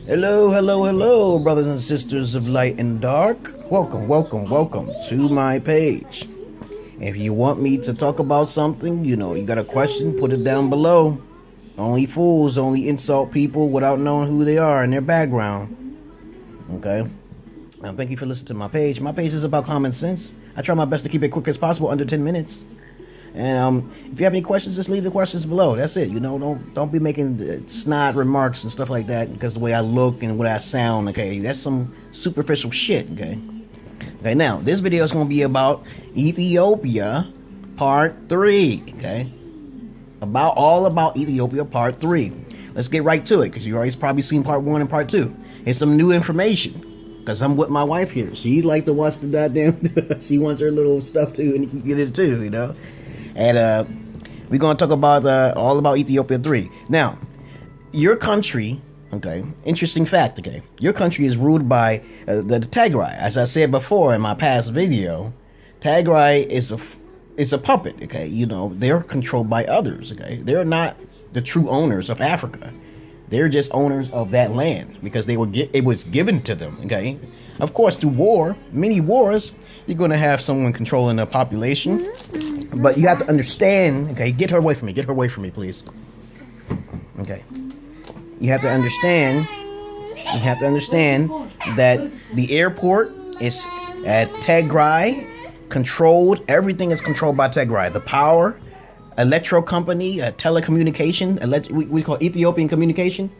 Hello, hello, hello, brothers and sisters of light and dark. Welcome, welcome, welcome to my page. If you want me to talk about something, you got a question, put it down below. Only fools only insult people without knowing who they are and their background. Okay? Thank you for listening to my page. My page is about common sense. I try my best to keep it quick as possible, under 10 minutes. And if you have any questions, just leave the questions below. That's it. Don't be making snide remarks and stuff like that because the way I look and what I sound. Okay, that's some superficial shit. Okay. Now this video is going to be about Ethiopia, Part 3. Okay, all about Ethiopia, Part 3. Let's get right to it because you already probably seen Part 1 and Part 2. It's some new information because I'm with my wife here. She's like to watch the goddamn. She wants her little stuff too, and you can get it too. And we're going to talk about all about Ethiopia 3. Now, your country, okay, interesting fact, okay, your country is ruled by the Tigray. As I said before in my past video, Tigray is a puppet, okay? They're controlled by others, okay? They're not the true owners of Africa. They're just owners of that land because it was given to them, okay? Of course, through many wars, you're going to have someone controlling the population. But you have to understand, okay, get her away from me, please. Okay. You have to understand that the airport is at Tigray, controlled, everything is controlled by Tigray. The power, electro company, telecommunication, we call Ethiopian communication.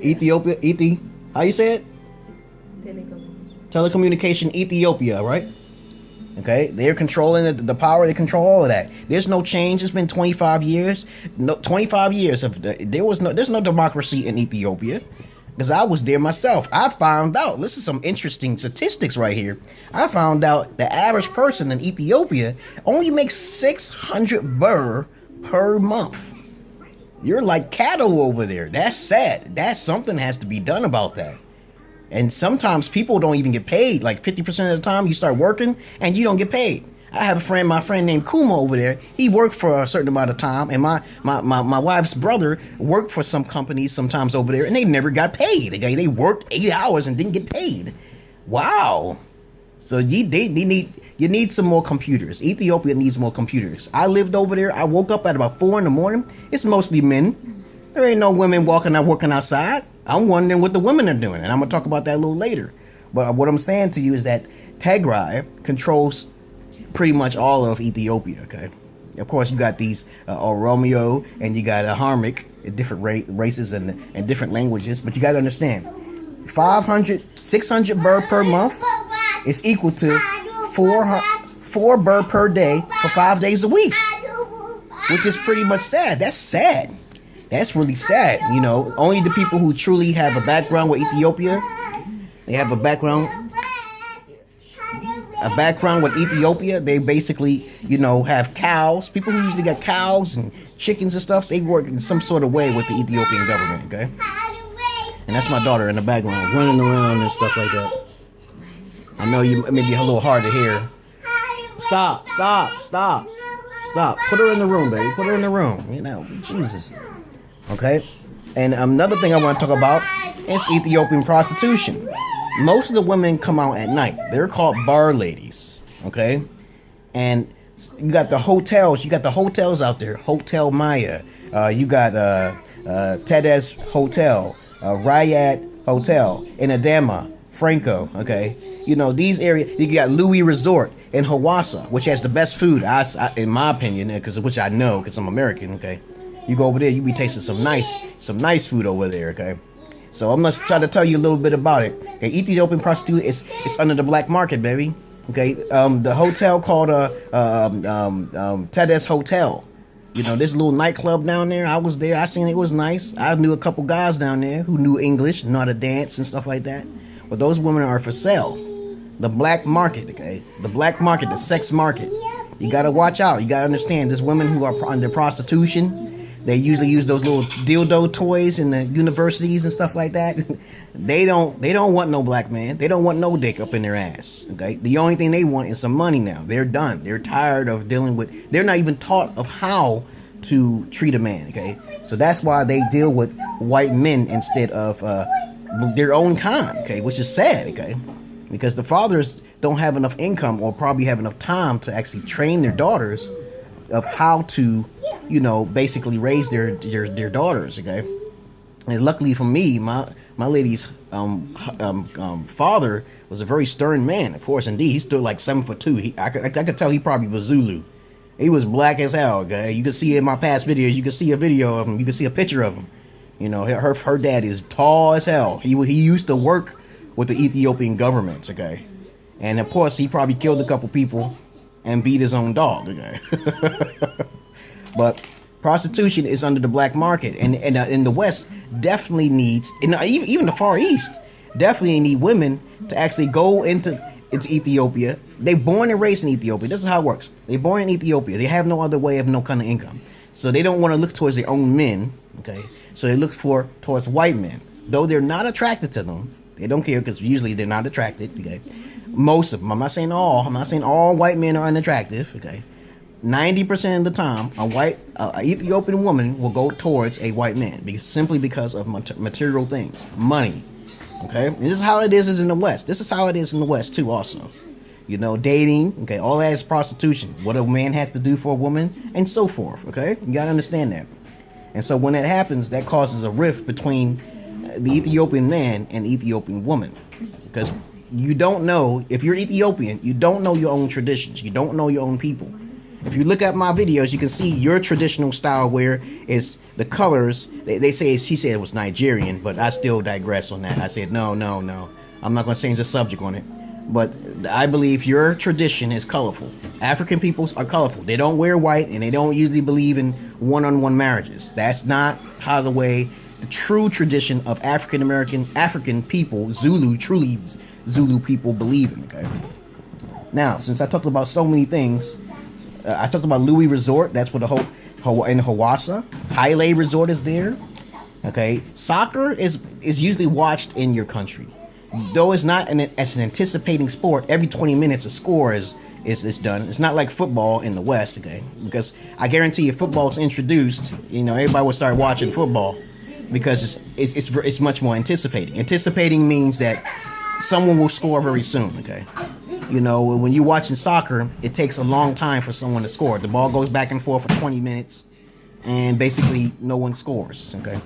How you say it? Telecommunication Ethiopia, right? Okay, they're controlling the power. They control all of that. There's no change. It's been 25 years. No, 25 years of there's no democracy in Ethiopia. Because I was there myself. I found out. This is some interesting statistics right here. I found out the average person in Ethiopia only makes 600 birr per month. You're like cattle over there. That's sad. Something has to be done about that. And sometimes people don't even get paid. Like 50% of the time you start working and you don't get paid. I have my friend named Kuma over there. He worked for a certain amount of time. And my wife's brother worked for some companies sometimes over there. And they never got paid. Okay? They worked 8 hours and didn't get paid. Wow. So you need some more computers. Ethiopia needs more computers. I lived over there. I woke up at about 4 in the morning. It's mostly men. There ain't no women working outside. I'm wondering what the women are doing, and I'm going to talk about that a little later. But what I'm saying to you is that Tigray controls pretty much all of Ethiopia, okay? Of course, you got these Oromo, and you got Harmic, different races and different languages, but you got to understand, 600 birr per month is equal to 4 birr per day for 5 days a week, which is pretty much sad. That's sad. That's really sad. Only the people who truly have a background with Ethiopia, they have a background with Ethiopia. They basically, have cows. People who usually got cows and chickens and stuff, they work in some sort of way with the Ethiopian government, okay? And that's my daughter in the background, running around and stuff like that. I know you may be a little hard to hear. Stop. Put her in the room, baby. Put her in the room. Jesus. Okay, and another thing I want to talk about is Ethiopian prostitution. Most of the women come out at night. They're called bar ladies. Okay, and you got the hotels. You got the hotels out there. Hotel Maya. You got Tedes Hotel, Riyadh Hotel, in Adama, Franco. Okay, these areas. You got Louis Resort in Hawassa, which has the best food, in my opinion, which I know because I'm American. Okay. You go over there, you be tasting some nice food over there, okay? So I'm gonna try to tell you a little bit about it. Okay, Ethiopian prostitute is under the black market, baby. Okay, the hotel called Tedes Hotel. This little nightclub down there. I was there. I seen it was nice. I knew a couple guys down there who knew English, know how to dance and stuff like that. But those women are for sale. The black market, okay? The black market, the sex market. You gotta watch out. You gotta understand. There's women who are under prostitution. They usually use those little dildo toys in the universities and stuff like that. They don't want no black man. They don't want no dick up in their ass. Okay. The only thing they want is some money now. They're done. They're tired of dealing with. They're not even taught of how to treat a man. Okay. So that's why they deal with white men instead of their own kind, okay, which is sad, okay, because the fathers don't have enough income or probably have enough time to actually train their daughters of how to, basically raise their daughters, okay. And luckily for me, my lady's father was a very stern man, of course. Indeed, he stood like 7'2". I could tell he probably was Zulu. He was black as hell, okay. You can see in my past videos. You can see a video of him. You can see a picture of him. Her dad is tall as hell. He used to work with the Ethiopian government, okay. And of course, he probably killed a couple people and beat his own dog, okay. But prostitution is under the black market, and in the West definitely needs, even the Far East definitely need women to actually go into Ethiopia. They born and raised in Ethiopia. This is how it works. They born in Ethiopia. They have no other way of no kind of income, so they don't want to look towards their own men. Okay, so they look towards white men, though they're not attracted to them. They don't care because usually they're not attracted. Okay, most of them. I'm not saying all. I'm not saying all white men are unattractive. Okay. 90% of the time, an Ethiopian woman will go towards a white man simply because of material things, money. Okay, and this is how it is in the West. This is how it is in the West too, also. Dating. Okay, all that is prostitution. What a man has to do for a woman, and so forth. Okay, you gotta understand that. And so when that happens, that causes a rift between the Ethiopian man and the Ethiopian woman, because you don't know, if you're Ethiopian, you don't know your own traditions. You don't know your own people. If you look at my videos, you can see your traditional style where it's the colors. They say, she said it was Nigerian, but I still digress on that. I said, no. I'm not going to change the subject on it. But I believe your tradition is colorful. African peoples are colorful. They don't wear white, and they don't usually believe in one-on-one marriages. That's not how the true tradition of African people, truly Zulu people believe in, okay? Now, since I talked about so many things, I talked about Louis Resort. That's what in Hawassa. Haile Resort is there. Okay, soccer is usually watched in your country, though it's not as an anticipating sport. Every 20 minutes, a score is done. It's not like football in the West. Okay, because I guarantee if football is introduced, everybody will start watching football because it's much more anticipating. Anticipating means that someone will score very soon. Okay. When you're watching soccer, it takes a long time for someone to score. The ball goes back and forth for 20 minutes, and basically no one scores, okay?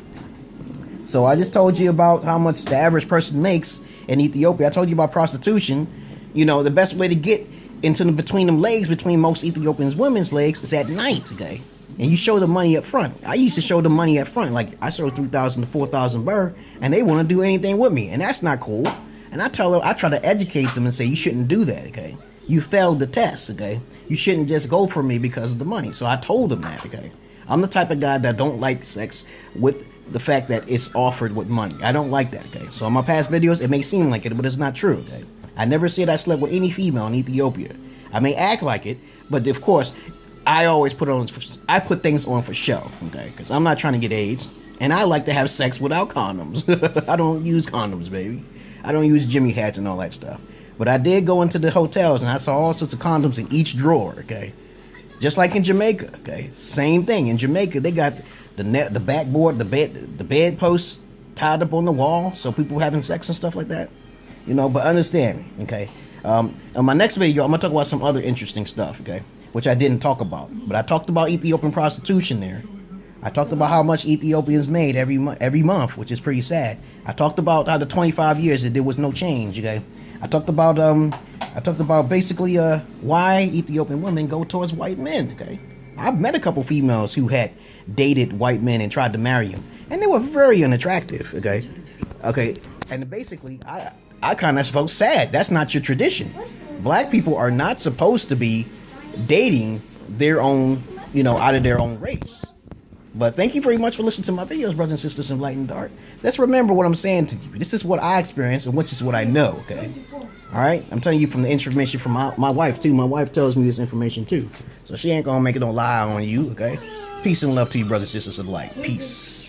So I just told you about how much the average person makes in Ethiopia. I told you about prostitution. The best way to get into between them legs, between most Ethiopians' women's legs, is at night, okay? And you show the money up front. I used to show the money up front. Like, I show 3,000 to 4,000 birr, and they want to do anything with me, and that's not cool. And I try to educate them and say, you shouldn't do that, okay? You failed the test, okay? You shouldn't just go for me because of the money. So I told them that, okay? I'm the type of guy that don't like sex with the fact that it's offered with money. I don't like that, okay? So in my past videos, it may seem like it, but it's not true, okay? I never said I slept with any female in Ethiopia. I may act like it, but of course, I put things on for show, okay? Because I'm not trying to get AIDS, and I like to have sex without condoms. I don't use condoms, baby. I don't use Jimmy hats and all that stuff. But I did go into the hotels and I saw all sorts of condoms in each drawer, okay? Just like in Jamaica, okay? Same thing. In Jamaica, they got the backboard, the bed posts tied up on the wall so people having sex and stuff like that. But understand, okay? On my next video, I'm going to talk about some other interesting stuff, okay? Which I didn't talk about. But I talked about Ethiopian prostitution there. I talked about how much Ethiopians made every month, which is pretty sad. I talked about how the 25 years that there was no change. Okay, I talked about basically why Ethiopian women go towards white men. Okay, I've met a couple females who had dated white men and tried to marry them, and they were very unattractive. Okay, and basically I kind of felt sad. That's not your tradition. Black people are not supposed to be dating their own, out of their own race. But thank you very much for listening to my videos, brothers and sisters in light and dark. Let's remember what I'm saying to you. This is what I experienced and which is what I know, okay? All right? I'm telling you from the information from my wife, too. My wife tells me this information, too. So she ain't gonna make it no lie on you, okay? Peace and love to you, brothers and sisters of light. Peace.